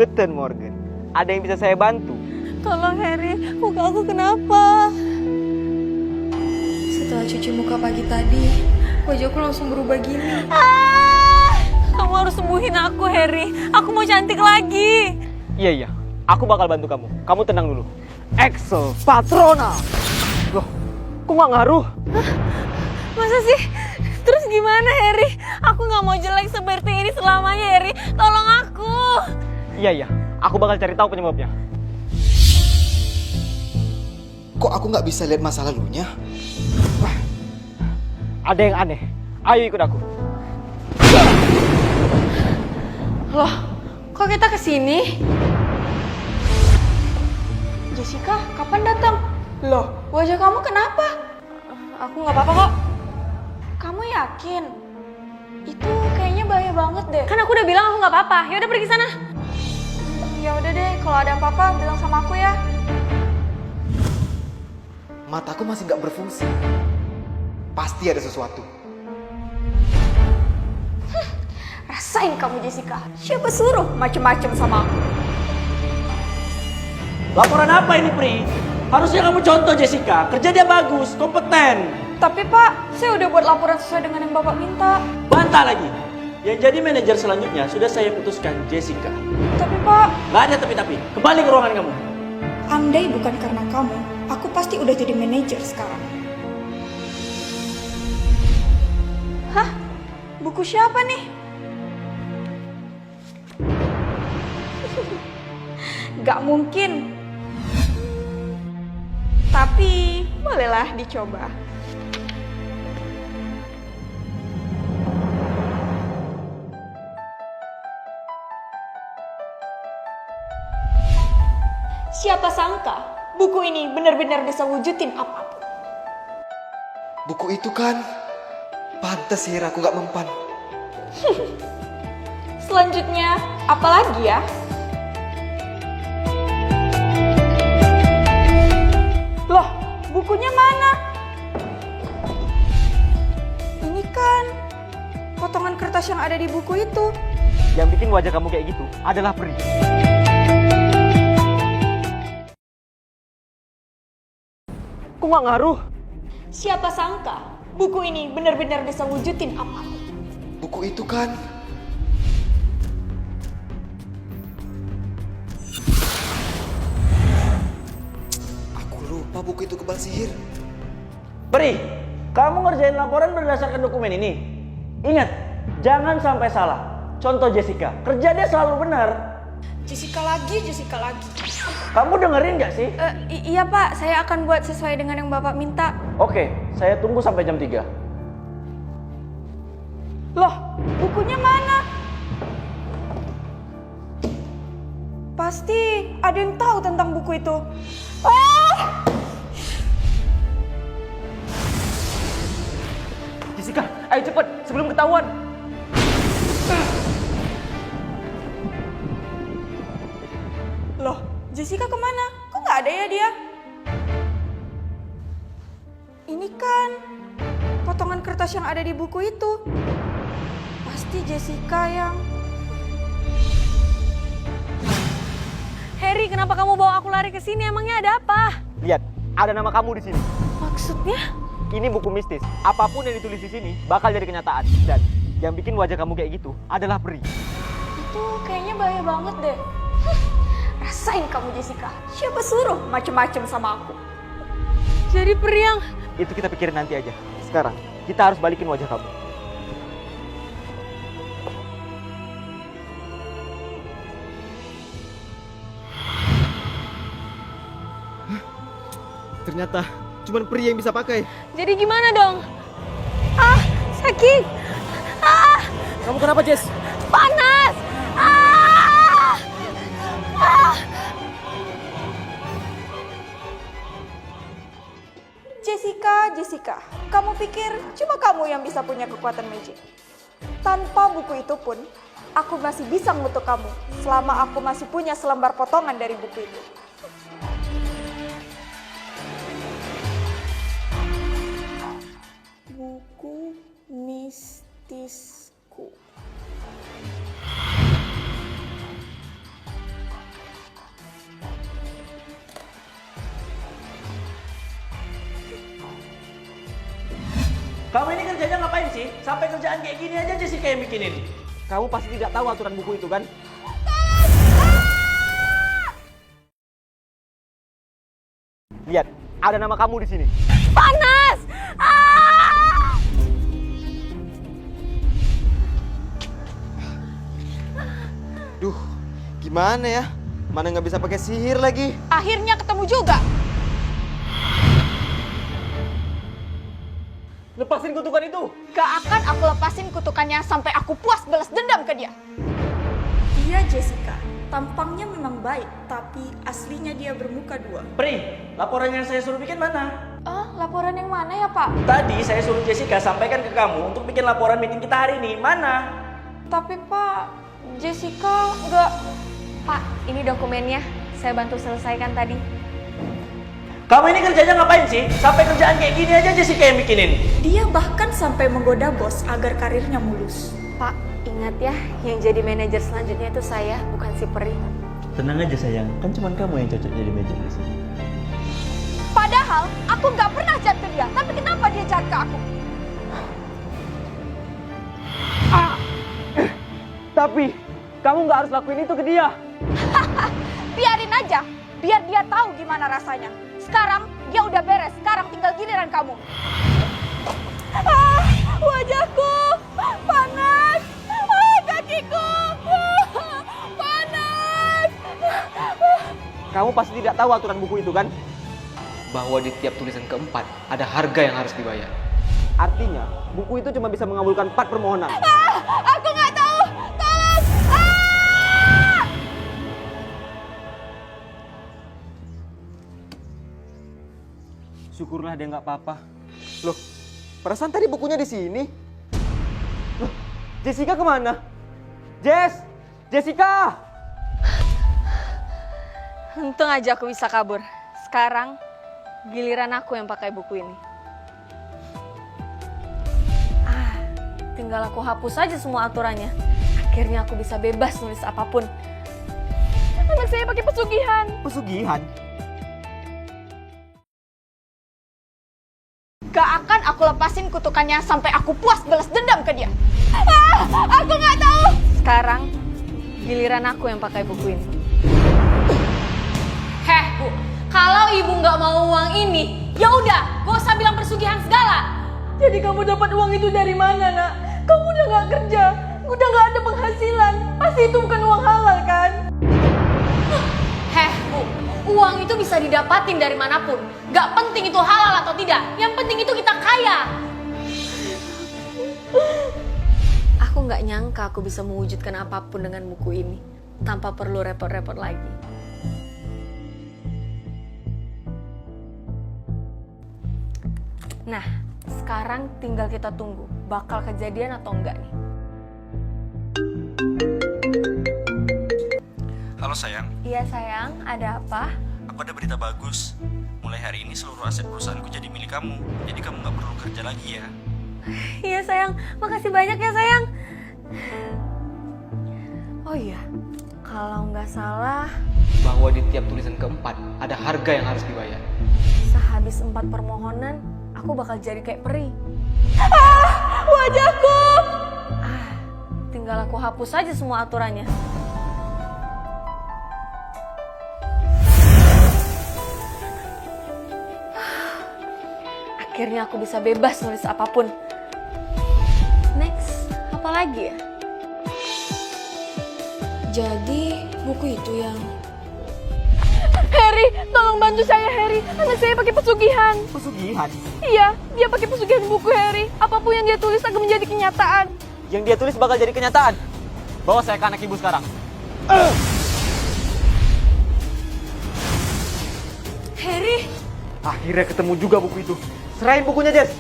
Guten Morgen. Ada yang bisa saya bantu? Tolong Harry, muka aku kenapa? Setelah cuci muka pagi tadi, wajahku langsung berubah gini. Kamu harus sembuhin aku, Harry. Aku mau cantik lagi. Iya, aku bakal bantu kamu. Kamu tenang dulu. Excel Patrona. Loh, kok nggak ngaruh? Masa sih? Terus gimana, Harry? Aku nggak mau jelek seperti ini selamanya, Harry. Tolong aku. Iya, aku bakal cari tahu penyebabnya. Kok aku nggak bisa lihat masa lalunya? Wah, ada yang aneh. Ayo ikut aku. Loh, kok kita kesini? Jessica, kapan datang? Loh, wajah kamu kenapa? Aku nggak apa-apa kok. Kamu yakin? Itu kayaknya bahaya banget deh. Kan aku udah bilang aku nggak apa-apa. Ya udah pergi sana. Ya udah deh, kalau ada apa-apa bilang sama aku ya. Mataku masih nggak berfungsi. Pasti ada sesuatu. Rasain kamu Jessica. Siapa suruh macem-macem sama aku? Laporan apa ini, Pri? Harusnya kamu contoh Jessica. Kerja dia bagus, kompeten. Tapi Pak, saya udah buat laporan sesuai dengan yang Bapak minta. Bantah lagi. Yang jadi manajer selanjutnya sudah saya putuskan Jessica. Tapi Pak, Gak ada tapi-tapi. Kembali ke ruangan kamu. andai bukan karena kamu, aku pasti udah jadi manajer sekarang. Hah? Buku siapa nih? Gak mungkin. Tapi, bolehlah dicoba. Siapa sangka buku ini benar-benar bisa wujudin apapun. Buku itu kan, pantas sihir aku nggak mempan. Selanjutnya, apa lagi ya? Loh, bukunya mana? Ini kan potongan kertas yang ada di buku itu. Yang bikin wajah kamu kayak gitu adalah peri. Kok nggak ngaruh? Siapa sangka buku ini benar-benar bisa wujudin apapun. Buku itu kan, aku lupa buku itu kebal sihir. Pri, kamu ngerjain laporan berdasarkan dokumen ini. Ingat, jangan sampai salah. Contoh Jessica, kerja dia selalu benar. Jessica lagi. Kamu dengerin gak sih? Iya Pak, saya akan buat sesuai dengan yang Bapak minta. Oke, saya tunggu sampai jam 3. Loh, bukunya mana? Pasti ada yang tahu tentang buku itu. Jessica, ayo cepet sebelum ketahuan. Loh, Jessica kemana? Kok nggak ada ya dia? Ini kan potongan kertas yang ada di buku itu. Pasti Jessica yang... Harry, kenapa kamu bawa aku lari ke sini? Emangnya ada apa? Lihat, ada nama kamu di sini. Maksudnya? Ini buku mistis. Apapun yang ditulis di sini bakal jadi kenyataan. Dan yang bikin wajah kamu kayak gitu adalah peri. Itu kayaknya bahaya banget deh. Rasain kamu Jessica. Siapa suruh macem-macem sama aku? Jadi periang. Itu kita pikirin nanti aja. Sekarang, kita harus balikin wajah kamu. Ternyata cuma peri yang bisa pakai. Jadi gimana dong? Ah, sakit. Ah, Kamu kenapa, Jess? panas. Ah! Ah! Jessica, kamu pikir cuma kamu yang bisa punya kekuatan magic? Tanpa buku itu pun, aku masih bisa mengutuk kamu selama aku masih punya selembar potongan dari buku itu. Buku mistisku. Kamu ini kerjanya ngapain sih? Sampai kerjaan kayak gini aja Jessica yang bikinin. Kamu pasti tidak tahu aturan buku itu kan? Lihat, ada nama kamu di sini. Panas! Ah! Duh, gimana ya? Mana nggak bisa pakai sihir lagi? Akhirnya ketemu juga. Lepasin kutukan itu. Gak akan aku lepasin kutukannya sampai aku puas balas dendam ke dia. Dia Jessica. Tampangnya memang baik, tapi aslinya dia bermuka dua. Pri, laporan yang saya suruh bikin mana? Laporan yang mana ya, Pak? Tadi saya suruh Jessica sampaikan ke kamu untuk bikin laporan meeting kita hari ini. Mana? Tapi Pak, Jessica nggak... Pak, ini dokumennya. Saya bantu selesaikan tadi. Kamu ini kerjanya ngapain sih? Sampai kerjaan kayak gini aja Jessica yang bikinin. Dia bahkan sampai menggoda bos agar karirnya mulus. Pak, ingat ya, yang jadi manajer selanjutnya itu saya, bukan si Peri. Tenang aja sayang, kan cuma kamu yang cocok jadi manajer di sini. Padahal aku nggak pernah jahat ke dia, tapi kenapa dia jahat ke aku? Tapi, kamu nggak harus lakuin itu ke dia. Biarin aja, biar dia tahu gimana rasanya. Sekarang dia udah beres, sekarang tinggal giliran kamu. Wajahku panas, kakiku panas. Kamu pasti tidak tahu aturan buku itu kan? Bahwa di tiap tulisan keempat ada harga yang harus dibayar. Artinya, buku itu cuma bisa mengabulkan 4 permohonan. Aku nggak tahu, tolong. Syukurlah dia nggak apa-apa. Loh, perasaan tadi bukunya di sini. Loh, Jessica kemana? Jessica! Untung aja aku bisa kabur. Sekarang, giliran aku yang pakai buku ini. Tinggal aku hapus aja semua aturannya. Akhirnya aku bisa bebas nulis apapun. Anak saya pakai pesugihan. Pesugihan? Gak akan aku lepasin kutukannya sampai aku puas balas dendam ke dia. Aku nggak tahu. Sekarang, giliran aku yang pakai buku ini. Heh, Bu. Kalau Ibu nggak mau uang ini, ya udah, gak usah bilang pesugihan segala. Jadi kamu dapat uang itu dari mana, Nak? Kamu udah gak kerja, udah gak ada penghasilan. Pasti itu bukan uang halal, kan? Heh, Bu. Uang itu bisa didapatin dari manapun. Gak penting itu halal atau tidak. Yang penting itu kita kaya. Aku gak nyangka aku bisa mewujudkan apapun dengan buku ini. Tanpa perlu repot-repot lagi. Nah, sekarang tinggal kita tunggu. Bakal kejadian atau enggak nih. Halo sayang, Iya sayang, ada apa? aku ada berita bagus. Mulai hari ini seluruh aset perusahaanku jadi milik kamu. Jadi kamu gak perlu kerja lagi ya. Iya sayang, makasih banyak ya sayang. Oh iya, kalau nggak salah Bahwa di tiap tulisan keempat ada harga yang harus dibayar. sehabis 4 permohonan, aku bakal jadi kayak peri. Wajahku. Tinggal aku hapus aja semua aturannya. Akhirnya aku bisa bebas nulis apapun. Next, apa lagi ya? Jadi, buku itu yang... Harry, tolong bantu saya, Harry. Anak saya pakai pesugihan. Pesugihan? Iya, dia pakai pesugihan buku, Harry. Apapun yang dia tulis akan menjadi kenyataan. Yang dia tulis bakal jadi kenyataan. Bawa saya ke anak ibu sekarang. Harry! Akhirnya ketemu juga buku itu. Serahin bukunya, Jess.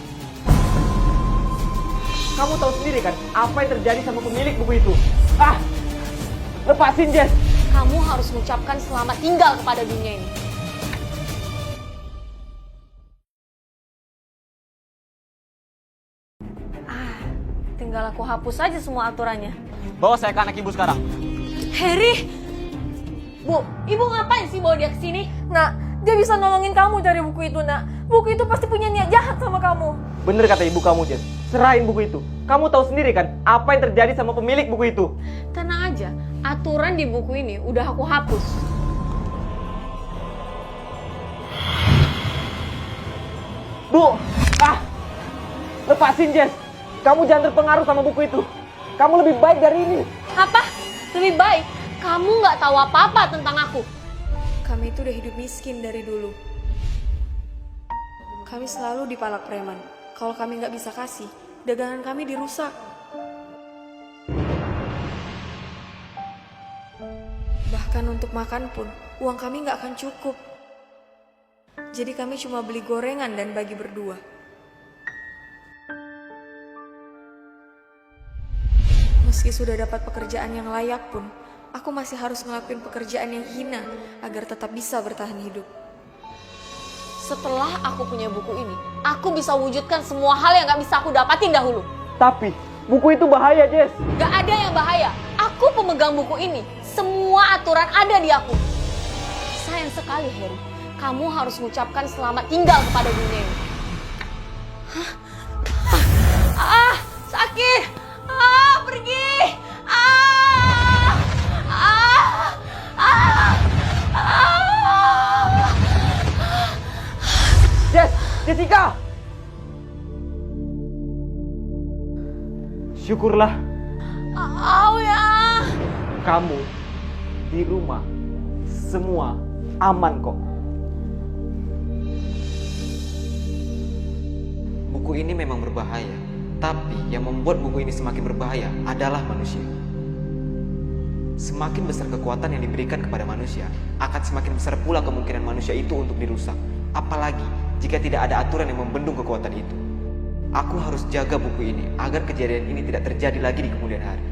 Kamu tahu sendiri kan apa yang terjadi sama pemilik buku itu. Lepasin, Jess. Kamu harus mengucapkan selamat tinggal kepada dunia ini. Tinggal aku hapus aja semua aturannya. Bawa saya ke anak ibu sekarang. Harry! Bu, ibu ngapain sih bawa dia ke sini? Nak, dia bisa nolongin kamu cari buku itu, Nak. Buku itu pasti punya niat jahat sama kamu. Bener kata ibu kamu, Jess. Serahin buku itu. Kamu tahu sendiri kan apa yang terjadi sama pemilik buku itu. Tenang aja, aturan di buku ini udah aku hapus. Bu! Lepasin, Jess. Kamu jangan terpengaruh sama buku itu. Kamu lebih baik dari ini. Apa? Lebih baik kamu nggak tahu apa-apa tentang aku. Kami itu udah hidup miskin dari dulu. Kami selalu dipalak preman. Kalau kami nggak bisa kasih, dagangan kami dirusak. Bahkan untuk makan pun, uang kami nggak akan cukup. Jadi kami cuma beli gorengan dan bagi berdua. Meski sudah dapat pekerjaan yang layak pun, aku masih harus ngelakuin pekerjaan yang hina agar tetap bisa bertahan hidup. Setelah aku punya buku ini, aku bisa wujudkan semua hal yang gak bisa aku dapatin dahulu. Tapi, buku itu bahaya, Jess. Gak ada yang bahaya. Aku pemegang buku ini. Semua aturan ada di aku. Sayang sekali, Harry. Kamu harus mengucapkan selamat tinggal kepada dunia ini. Sakit. Pergi. Jessica! Syukurlah Ya. kamu di rumah semua aman kok. Buku ini memang berbahaya, tapi yang membuat buku ini semakin berbahaya adalah manusia. Semakin besar kekuatan yang diberikan kepada manusia, akan semakin besar pula kemungkinan manusia itu untuk dirusak. Apalagi jika tidak ada aturan yang membendung kekuatan itu. Aku harus jaga buku ini agar kejadian ini tidak terjadi lagi di kemudian hari.